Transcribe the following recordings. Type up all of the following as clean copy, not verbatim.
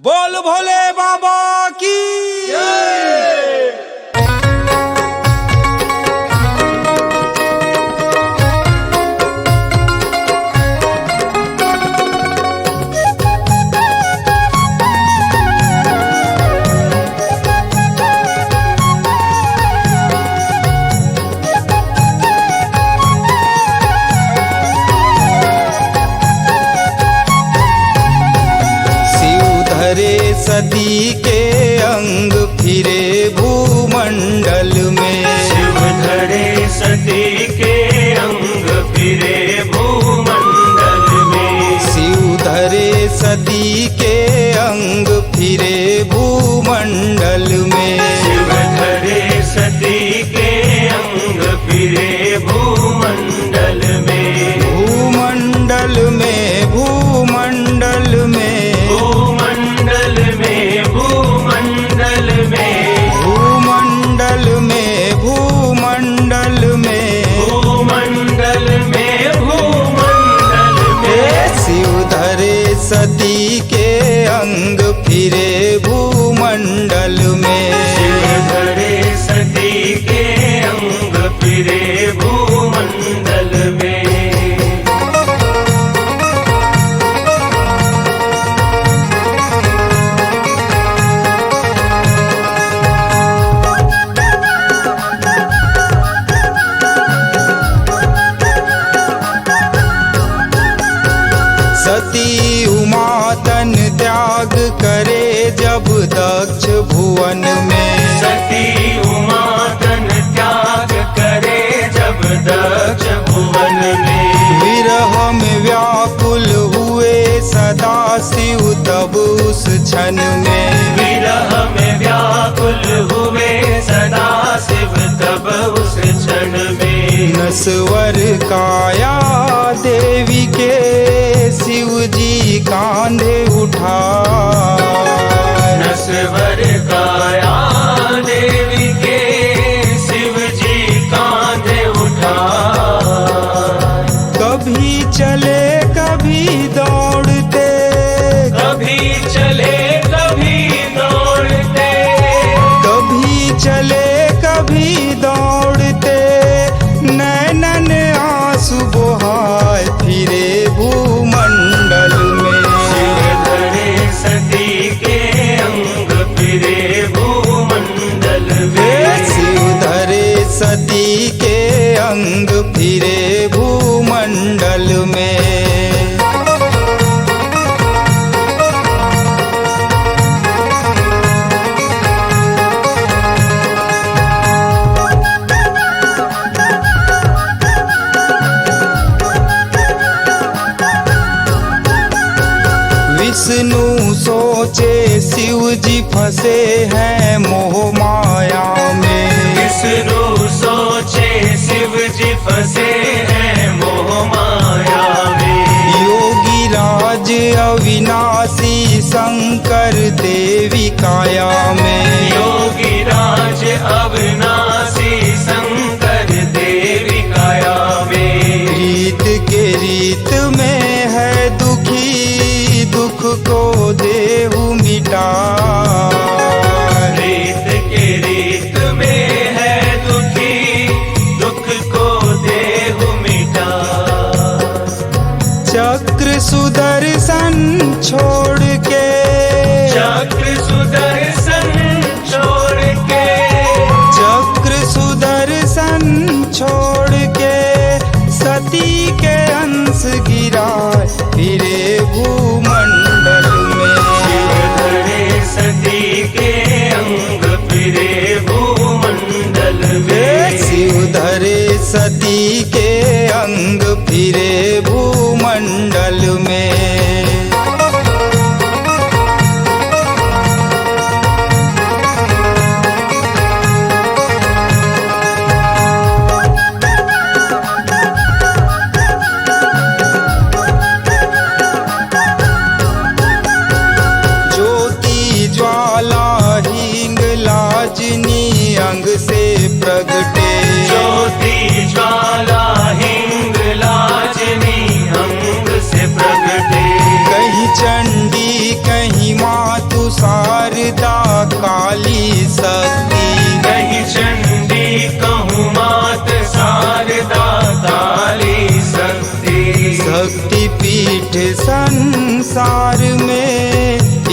बोल भोले बाबा की सती के अंग फिरे भूमंडल में। शिव धरे सती के अंग फिरे भूमंडल में। शिव धरे सती के अंग फिरे भूमंडल में। शिव धरे सती के अंग फिरे भूमंडल में। भूमंडल में भूमंडल में भूमंडल में भूमंडल में भूमंडल में भूमंडल में भूमंडल में भूमंडल में शिव धरे सती के अंग फिरे भूमंडल में। शिव धरे सती के अंग फिरे भूमंडल में। सती उमा तन त्याग करे जब दक्ष भुवन में। सती उमा तन त्याग करे जब दक्ष भुवन में। विरह में व्याकुल हुए सदा शिव तब उस क्षण में। विरह में व्याकुल हुए सदा शिव तब उस क्षण में। नस्वर काया देवी के शिव जी कांधे उठा। नस्वर काया देवी के शिव जी कांधे उठा। कभी चले कभी दौड़ते कभी चले कभी दौड़ते। कभी चले कभी दौड़ते नैनन आंसू बहाए फिरे भूमंडल में। शिव धरे सती के अंग फिरे भूमंडल में। शिव धरे सती के अंग फिरे भूमंडल में। विष्णु सोचे शिव जी फंसे हैं मोह माया में। विष्णु सोचे शिव जी फंसे हैं मोह माया में। योगी राज अविनाशी शंकर देवी काया में। योगी राज अविनाशी शंकर देवी काया में। रीत के रीत में है दुखी दुख को देहु मिटा। रीत के रीत में है दुखी दुख को देहु मिटा। चक्र सुदर्शन छोड़ के चक्र सुदर्शन छोड़ के चक्र सुदर्शन छोड़ के सती के अंश गिराए फिरे भूमंडल में। शिव धरे सती के अंग फिरे भूमंडल में। शिव धरे सती के अंग फिरे भूमंडल में। शारदा काली शक्ति। कहीं चंडी कहूँ मात शारदा काली शक्ति। शक्ति पीठ संसार में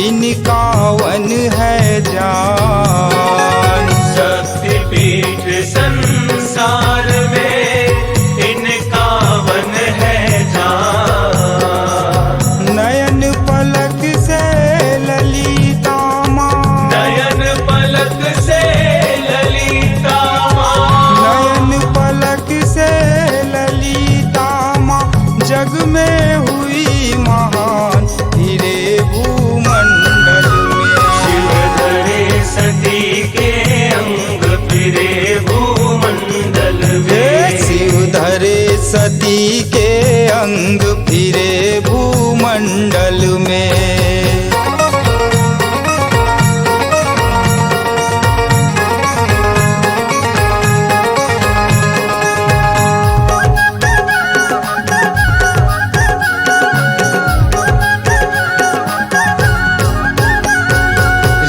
इनका वन है जान। शक्ति पीठ संसार में इनका वन है जान। नयन पलक से ललिता माँ, नयन पलक से ललिता माँ, नयन पलक से ललिता माँ जग में हुई महान हीरे भूमंडल में। शिव धरे सती के अंग फिरे भूमंडल में। शिव धरे सती के अंग फिरे भूमंडल में।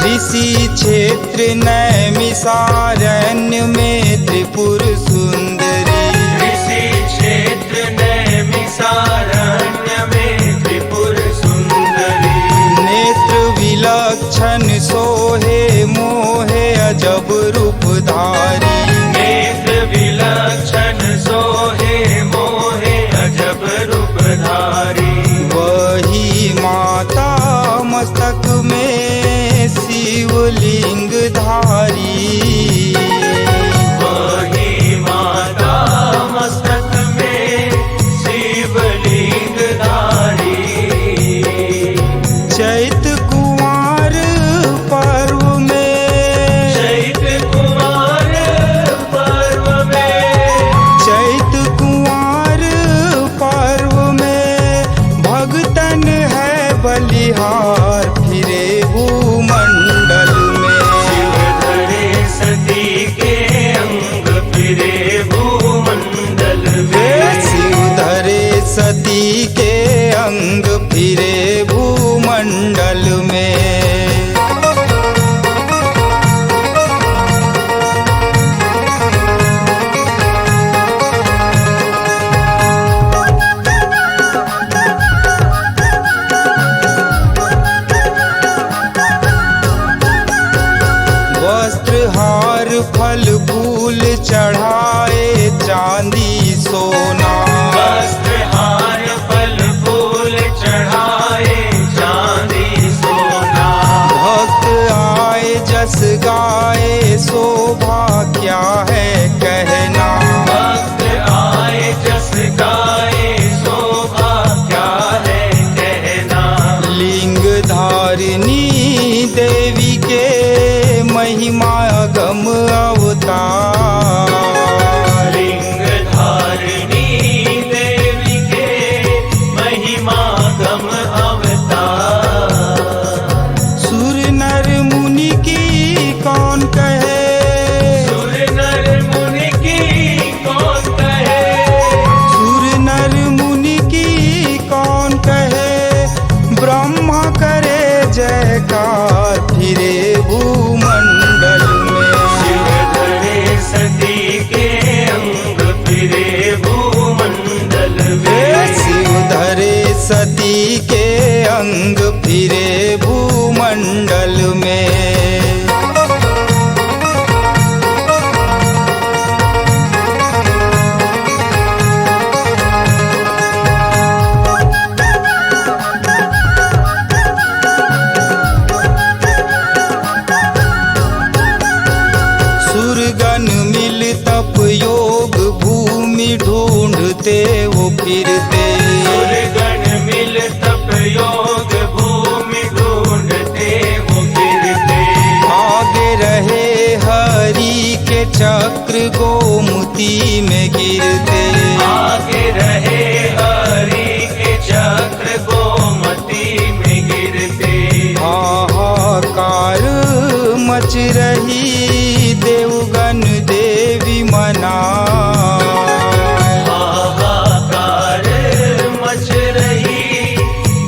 ऋषि क्षेत्र नैमिषारण्य में त्रिपुर सुंदरी। ऋषि क्षेत्र नैमिषारण्य में त्रिपुर सुंदरी। नेत्र विलक्षण सोहे मोहे अजब रूपधारी। नेत्र विलक्षण सोहे मोहे अजब रूपधारी। वही माता मस्तक में शिवलिंग धारी। वही माता मस्तक में शिवलिंग धारी। चैत कुमार पर्व में, चैत कुमार पर्व में, चैत कुमार पर्व में भगतन है बलिहार फिरे भूमंडल में। शिव धरे सती के अंग फिरे भूमंडल में। शिव धरे सती के अंग फिरे भूमंडल में। वस्त्रहार फल फूल चढ़ाए चांदी सोना। वस्त्रहार फल फूल चढ़ाए चांदी सोना। भक्त आए जस गाए शोभा क्या है कहना। भक्त आए जस गाए शोभा क्या है कहना। लिंग धारिणी देवी के महिमा गम अवतार। लिंग धारिणी देवी के महिमा गम अवतार। सुर नर मुनि की कौन कहे, सुर नर मुनि की कौन कहे। सुर नर मुनि की कौन कहे। ब्रह्मा करे जयकार फिरे भूमंडल में। शिव धरे सती के अंग फिरे भूमंडल में। शिव धरे सती के अंग फिरे भूमंडल में। सुरगण मिल तप योग भूमि ढूंढते वो फिरते। सुरगण मिल तप योग भूमि ढूंढते वो फिरते। आगे रहे हरि के चक्र गोमती में गिरते। आगे रहे हरि के चक्र गोमती में गिरते। हाहाकार मच रही देवगण देवी मना। हाहाकार मच रही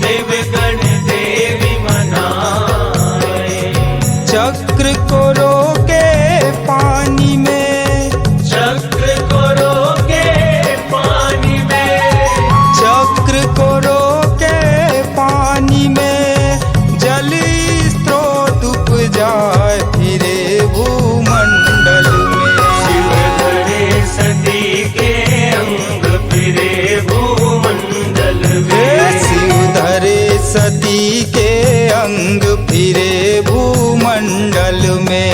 देवगण देवी मनाए। चक्र को रोके पानी में, चक्र को रोके पानी में, चक्र को रोके पानी में, जल स्रोत उपजाए फिरे भूमंडल में। शिव धरे सती के अंग फिरे भूमंडल में। शिव धरे सती के अंग फिरे भूमंडल में।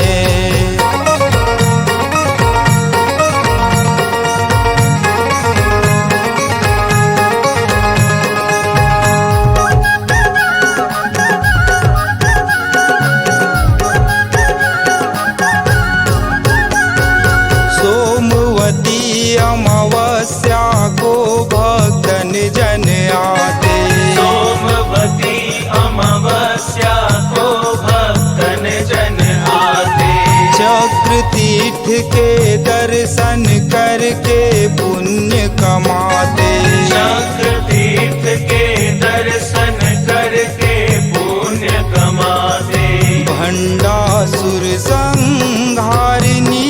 सोमवती अमावस्या को भक्तन जन आते, सोमवती अमावस्या को भक्तन जन आते। चक्र तीर्थ के दर्शन करके पुण्य कमाते, चक्र तीर्थ के दर्शन करके पुण्य कमाते। भंडासुर संहारिणी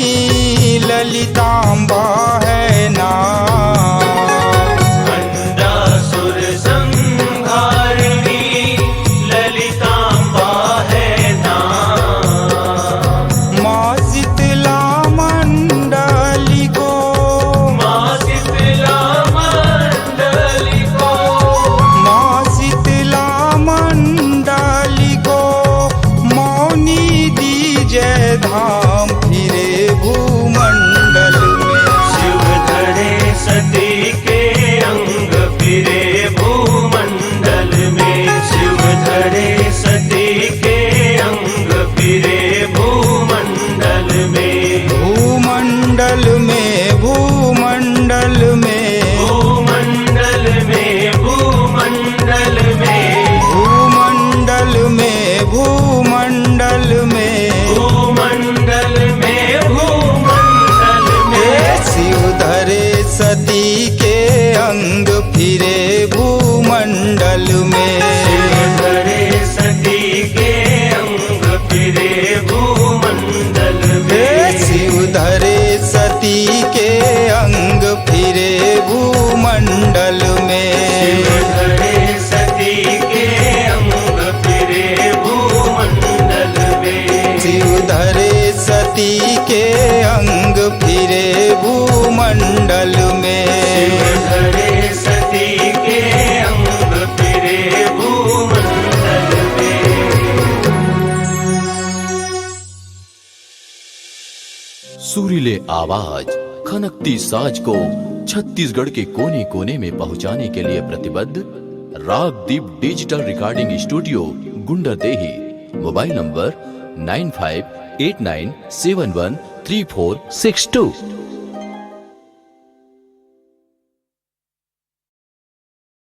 ललितांबा है नाम, भंडासुर संहारिणी ललितांबा है नाम। माँ शीतला मंडली को, माँ शीतला मंडली को, माँ शीतला मंडली को मौनी दीजय धाम फिरे भूमंडल में। शिव धरे सती के अंग फिरे भूमंडल में। शिव धरे सती के अंग फिरे भूमंडल में। भूमंडल में, भूमंडल में, भूमंडल में, भूमंडल में, भूमंडल में, भूमंडल में, भूमंडल में, भूमंडल में। शिव धरे सती के अंग फिरे भूमंडल में। शिव धरे सती के अंग फिरे भूमंडल में। शिव धरे सती के अंग फिरे भूमंडल में। शिव धरे सती के अंग फिरे भूमंडल में। शिव धरे सती के अंग फिरे भूमंडल में। शिव धरे सती के अंग फिरे भूमंडल में। सुरीले आवाज, खनकती साज को छत्तीसगढ़ के कोने कोने में पहुंचाने के लिए प्रतिबद्ध Raagdeep digital recording studio, Gunderdehi. Mobile number 9589713462।